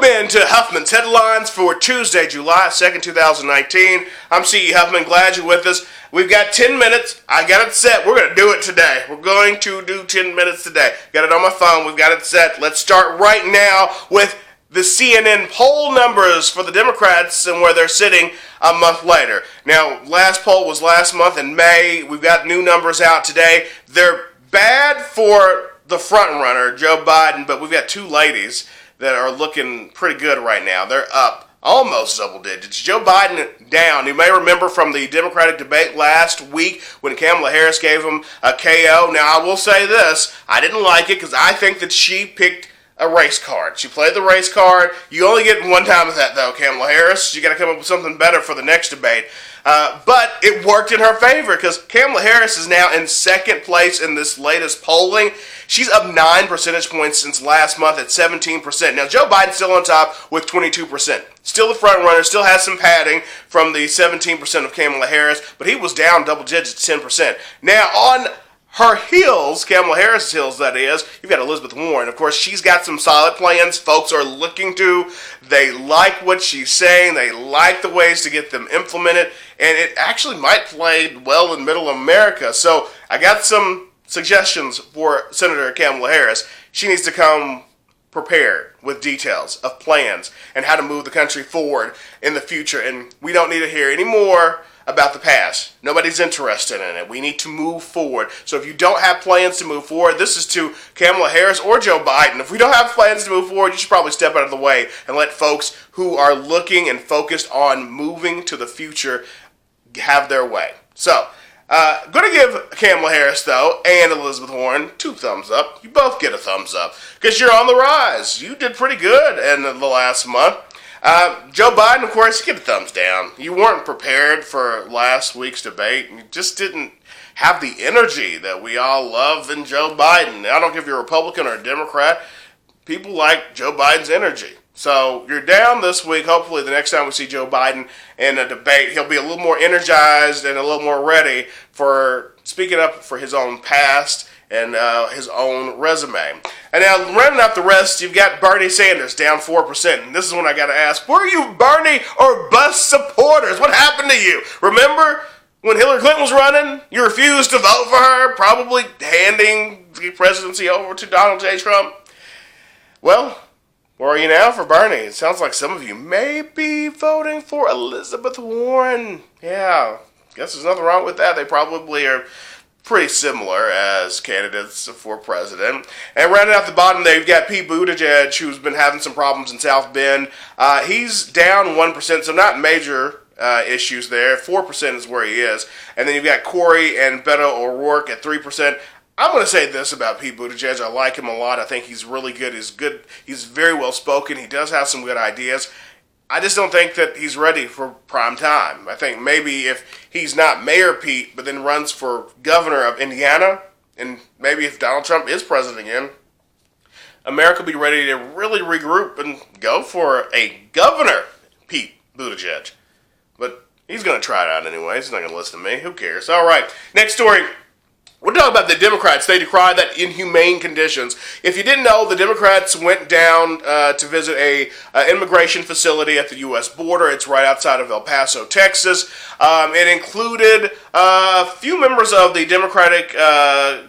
in to Huffman's headlines for Tuesday, July 2nd, 2019. I'm C.E. Huffman. Glad you're with us. We've got 10 minutes. I got it set. We're going to do it today. We're going to do 10 minutes today. Got it on my phone. We've got it set. Let's start right now with the CNN poll numbers for the Democrats and where they're sitting a month later. Now, last poll was last month in May. We've got new numbers out today. They're bad for the front runner, Joe Biden, but we've got two ladies that are looking pretty good right now. They're up almost double digits. Joe Biden down. You may remember from the Democratic debate last week when Kamala Harris gave him a KO. Now, I will say this. I didn't like it because I think that she picked a race card. She played the race card. You only get one time of that, though, Kamala Harris. You got to come up with something better for the next debate. But it worked in her favor because Kamala Harris is now in second place in this latest polling. She's up 9 percentage points since last month at 17%. Now, Joe Biden's still on top with 22%. Still the front runner, still has some padding from the 17% of Kamala Harris, but he was down double digits, 10%. Now, on her heels, Kamala Harris' heels, that is, you've got Elizabeth Warren. Of course, she's got some solid plans folks are looking to. They like what she's saying. They like the ways to get them implemented. And it actually might play well in middle America. So I got some suggestions for Senator Kamala Harris. She needs to come prepared with details of plans and how to move the country forward in the future. And we don't need to hear any more about the past. Nobody's interested in it. We need to move forward. So if you don't have plans to move forward, this is to Kamala Harris or Joe Biden. If we don't have plans to move forward, you should probably step out of the way and let folks who are looking and focused on moving to the future have their way. So, going to give Kamala Harris, though, and Elizabeth Warren 2 thumbs up. You both get a thumbs up because you're on the rise. You did pretty good in the last month. Joe Biden, of course, you get a thumbs down. You weren't prepared for last week's debate. You just didn't have the energy that we all love in Joe Biden. I don't care if you're a Republican or a Democrat. People like Joe Biden's energy. So you're down this week. Hopefully the next time we see Joe Biden in a debate, he'll be a little more energized and a little more ready for speaking up for his own past and his own resume. And now, running up the rest, you've got Bernie Sanders down 4%. And this is when I got to ask, were you Bernie or bust supporters? What happened to you? Remember when Hillary Clinton was running? You refused to vote for her, probably handing the presidency over to Donald J. Trump. Well, where are you now for Bernie? It sounds like some of you may be voting for Elizabeth Warren. Yeah, guess there's nothing wrong with that. They probably are pretty similar as candidates for president. And rounding out the bottom there, you've got Pete Buttigieg, who's been having some problems in South Bend. He's down 1%, so not major issues there. 4% is where he is. And then you've got Corey and Beto O'Rourke at 3%. I'm going to say this about Pete Buttigieg. I like him a lot. I think he's really good. He's very well spoken. He does have some good ideas. I just don't think that he's ready for prime time. I think maybe if he's not Mayor Pete, but then runs for governor of Indiana, and maybe if Donald Trump is president again, America will be ready to really regroup and go for a governor, Pete Buttigieg. But he's going to try it out anyway. He's not going to listen to me. Who cares? All right, next story. We're talking about the Democrats. They decry that inhumane conditions. If you didn't know, the Democrats went down to visit a immigration facility at the U.S. border. It's right outside of El Paso, Texas. It included a few members of the Democratic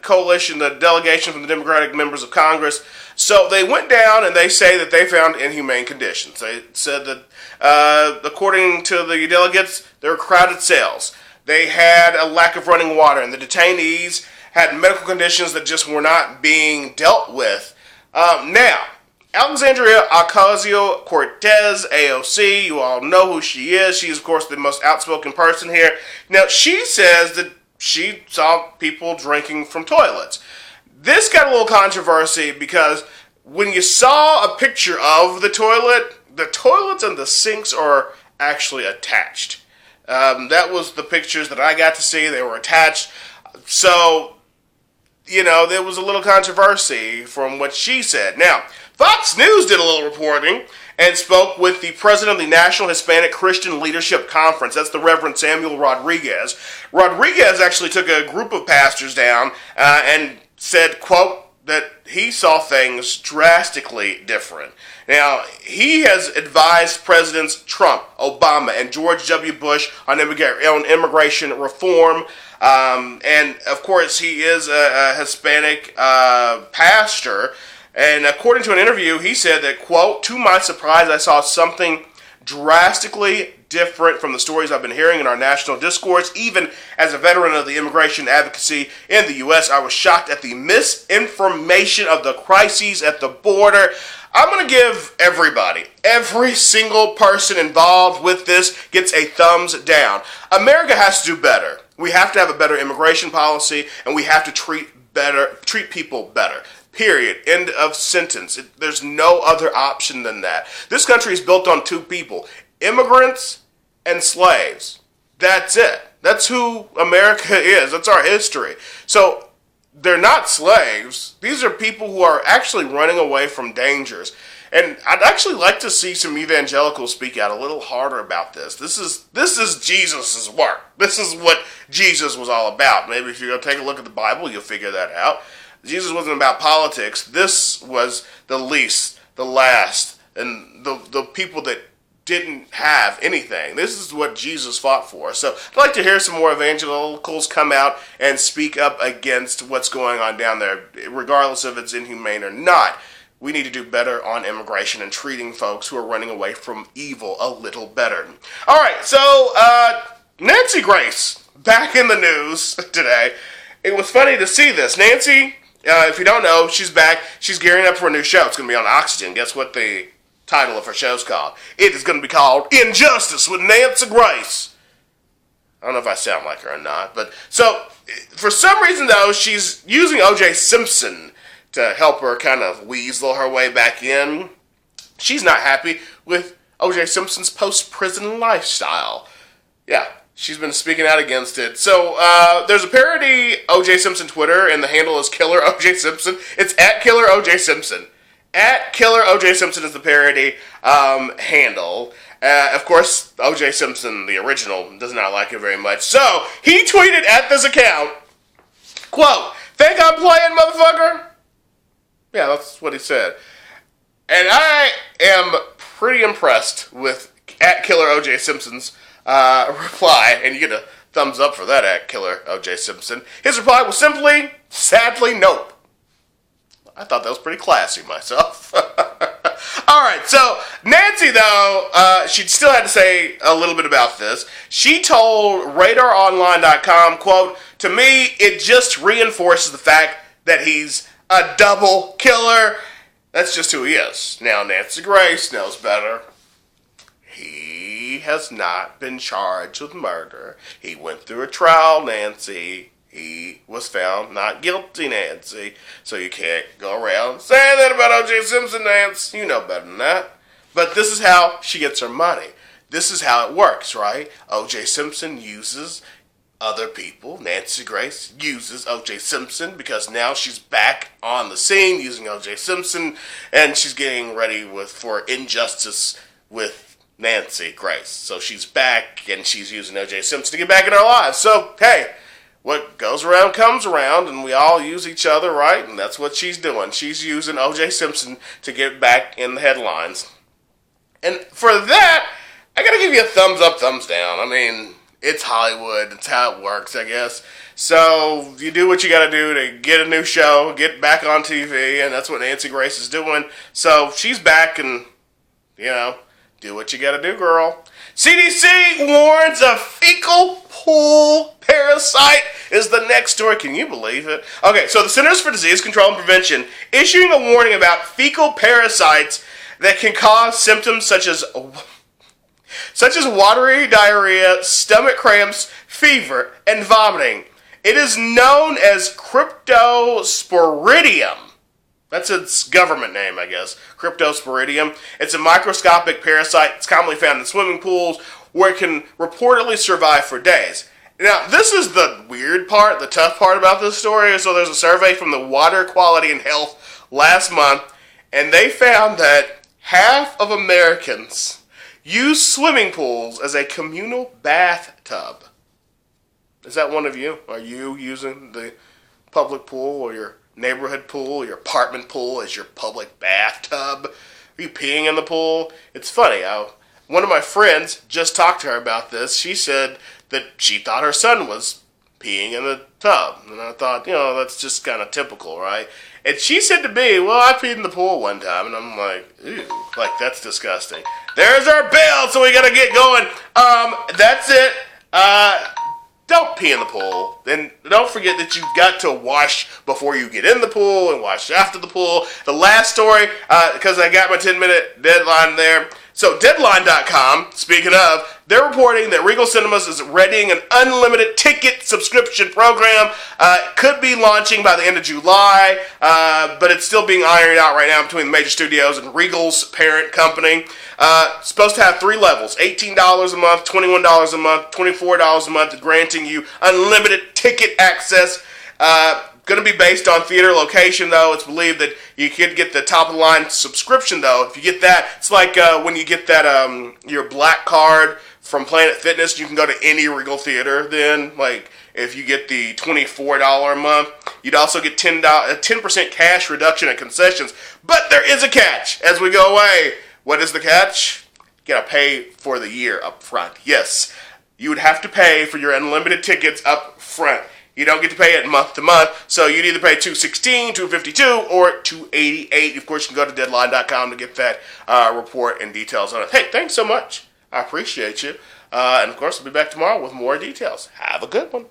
coalition, the delegation from the Democratic members of Congress. So they went down and they say that they found inhumane conditions. They said that, according to the delegates, there were crowded cells. They had a lack of running water, and the detainees had medical conditions that just were not being dealt with. Now, Alexandria Ocasio-Cortez, AOC, you all know who she is. She is, of course, the most outspoken person here. Now, she says that she saw people drinking from toilets. This got a little controversy because when you saw a picture of the toilets and the sinks are actually attached. That was the pictures that I got to see. They were attached. So, there was a little controversy from what she said. Now, Fox News did a little reporting and spoke with the president of the National Hispanic Christian Leadership Conference. That's the Reverend Samuel Rodriguez. Rodriguez actually took a group of pastors down and said, quote, that he saw things drastically different. Now, he has advised Presidents Trump, Obama, and George W. Bush on immigration reform. And, of course, he is a Hispanic pastor. And according to an interview, he said that, quote, "To my surprise, I saw something drastically different from the stories I've been hearing in our national discourse. Even as a veteran of the immigration advocacy in the U.S., I was shocked at the misinformation of the crises at the border." I'm going to give every single person involved with this gets a thumbs down. America has to do better. We have to have a better immigration policy, and we have to treat people better. Period. End of sentence. There's no other option than that. This country is built on two people: immigrants and slaves. That's it. That's who America is. That's our history. So they're not slaves. These are people who are actually running away from dangers. And I'd actually like to see some evangelicals speak out a little harder about this. This is Jesus' work. This is what Jesus was all about. Maybe if you go take a look at the Bible, you'll figure that out. Jesus wasn't about politics. This was the least, the last, and the people that didn't have anything. This is what Jesus fought for. So I'd like to hear some more evangelicals come out and speak up against what's going on down there, regardless if it's inhumane or not. We need to do better on immigration and treating folks who are running away from evil a little better. All right, so Nancy Grace, back in the news today. It was funny to see this. Nancy, if you don't know, she's back. She's gearing up for a new show. It's going to be on Oxygen. Guess what the title of her show's called? It is going to be called Injustice with Nancy Grace. I don't know if I sound like her or not. But so, for some reason, though, she's using O.J. Simpson to help her kind of weasel her way back in. She's not happy with O.J. Simpson's post-prison lifestyle. Yeah, she's been speaking out against it. So, there's a parody O.J. Simpson Twitter, and the handle is Killer O.J. Simpson. It's at Killer O.J. Simpson. At Killer O.J. Simpson is the parody handle. Of course, O.J. Simpson, the original, does not like it very much. So, he tweeted at this account, quote, "Think I'm playing, motherfucker?" Yeah, that's what he said. And I am pretty impressed with at Killer O.J. Simpson's reply, and you get a thumbs up for that at Killer O.J. Simpson. His reply was simply, sadly, nope. I thought that was pretty classy myself. All right, so Nancy, though, she still had to say a little bit about this. She told RadarOnline.com, quote, "To me, it just reinforces the fact that he's a double killer. That's just who he is." Now, Nancy Grace knows better. He has not been charged with murder. He went through a trial, Nancy. He was found not guilty, Nancy. So you can't go around saying that about O.J. Simpson, Nancy. You know better than that. But this is how she gets her money. This is how it works, right? O.J. Simpson uses other people. Nancy Grace uses O.J. Simpson because now she's back on the scene using O.J. Simpson, and she's getting ready for Injustice with Nancy Grace. So she's back, and she's using O.J. Simpson to get back in our lives. So, hey, what goes around comes around, and we all use each other, right? And that's what she's doing. She's using O.J. Simpson to get back in the headlines. And for that, I gotta give you a thumbs up, thumbs down. I mean, it's Hollywood. It's how it works, I guess. So you do what you got to do to get a new show, get back on TV, and that's what Nancy Grace is doing. So she's back, and, do what you got to do, girl. CDC warns a fecal pool parasite is the next story. Can you believe it? Okay, so the Centers for Disease Control and Prevention issuing a warning about fecal parasites that can cause symptoms such as watery diarrhea, stomach cramps, fever, and vomiting. It is known as Cryptosporidium. That's its government name, I guess. Cryptosporidium. It's a microscopic parasite. It's commonly found in swimming pools where it can reportedly survive for days. Now, this is the weird part, the tough part about this story. So there's a survey from the Water Quality and Health last month, and they found that half of Americans use swimming pools as a communal bathtub. Is that one of you? Are you using the public pool or your neighborhood pool, your apartment pool, as your public bathtub? Are you peeing in the pool? It's funny. One of my friends just talked to her about this. She said that she thought her son was peeing in the tub. And I thought, that's just kind of typical, right? And she said to me, well, I peed in the pool one time. And I'm like, ew, like, that's disgusting. There's our bill, so we got to get going. That's it. Don't pee in the pool. And don't forget that you've got to wash before you get in the pool and wash after the pool. The last story, because I got my 10-minute deadline there. So Deadline.com, speaking of, they're reporting that Regal Cinemas is readying an unlimited ticket subscription program. Could be launching by the end of July, but it's still being ironed out right now between the major studios and Regal's parent company. Supposed to have 3 levels, $18 a month, $21 a month, $24 a month, granting you unlimited ticket access. Going to be based on theater location, though. It's believed that you could get the top-of-the-line subscription, though. If you get that, it's like when you get that your black card from Planet Fitness, you can go to any Regal theater then. Like, if you get the $24 a month, you'd also get a 10% cash reduction at concessions. But there is a catch as we go away. What is the catch? You got to pay for the year up front. Yes, you would have to pay for your unlimited tickets up front. You don't get to pay it month to month, so you'd either pay $216, $252, or $288. Of course, you can go to Deadline.com to get that report and details on it. Hey, thanks so much. I appreciate you. And, of course, I'll be back tomorrow with more details. Have a good one.